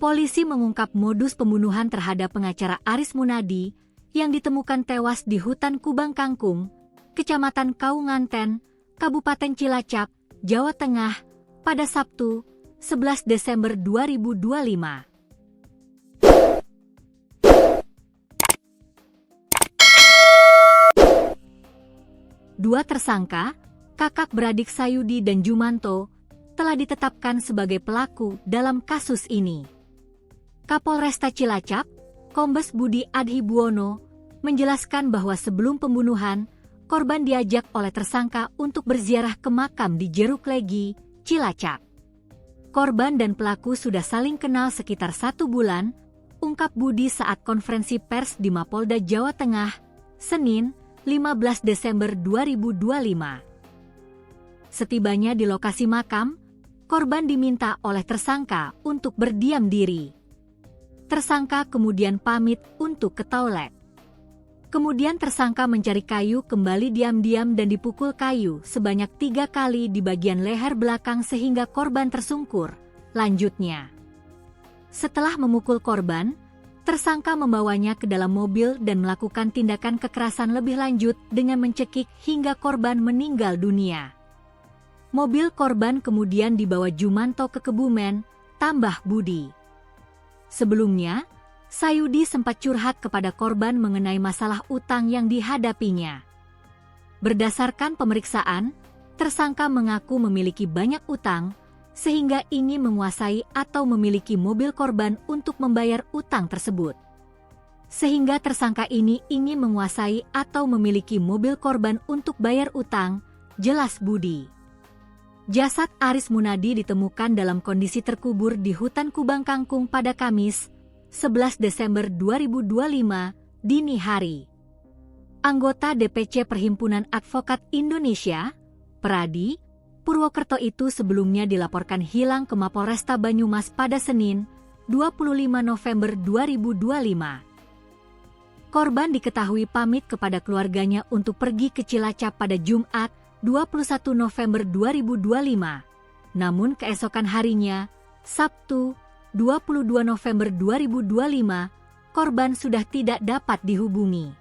Polisi mengungkap modus pembunuhan terhadap pengacara Aris Munadi yang ditemukan tewas di hutan Kubang Kangkung, Kecamatan Kaunganten, Kabupaten Cilacap, Jawa Tengah, pada Sabtu, 11 Desember 2025. Dua tersangka, kakak beradik Sayudi dan Jumanto, telah ditetapkan sebagai pelaku dalam kasus ini. Kapolresta Cilacap, Kombes Budi Adhibuwono, menjelaskan bahwa sebelum pembunuhan, korban diajak oleh tersangka untuk berziarah ke makam di Jeruk Legi, Cilacap. Korban dan pelaku sudah saling kenal sekitar 1 bulan, ungkap Budi saat konferensi pers di Mapolda Jawa Tengah, Senin, 15 Desember 2025. Setibanya di lokasi makam, korban diminta oleh tersangka untuk berdiam diri. Tersangka kemudian pamit untuk ke toilet. Kemudian tersangka mencari kayu kembali diam-diam dan dipukul kayu sebanyak 3 kali di bagian leher belakang sehingga korban tersungkur. Lanjutnya, setelah memukul korban, tersangka membawanya ke dalam mobil dan melakukan tindakan kekerasan lebih lanjut dengan mencekik hingga korban meninggal dunia. Mobil korban kemudian dibawa Jumanto ke Kebumen, tambah Budi. Sebelumnya, Sayudi sempat curhat kepada korban mengenai masalah utang yang dihadapinya. Berdasarkan pemeriksaan, tersangka mengaku memiliki banyak utang, sehingga ingin menguasai atau memiliki mobil korban untuk membayar utang tersebut. Sehingga tersangka ini ingin menguasai atau memiliki mobil korban untuk bayar utang, jelas Budi. Jasad Aris Munadi ditemukan dalam kondisi terkubur di hutan Kubang Kangkung pada Kamis, 11 Desember 2025, dini hari. Anggota DPC Perhimpunan Advokat Indonesia, Pradi, Purwokerto itu sebelumnya dilaporkan hilang ke Mapolresta Banyumas pada Senin, 25 November 2025. Korban diketahui pamit kepada keluarganya untuk pergi ke Cilacap pada Jumat, 21 November 2025. Namun keesokan harinya, Sabtu, 22 November 2025, korban sudah tidak dapat dihubungi.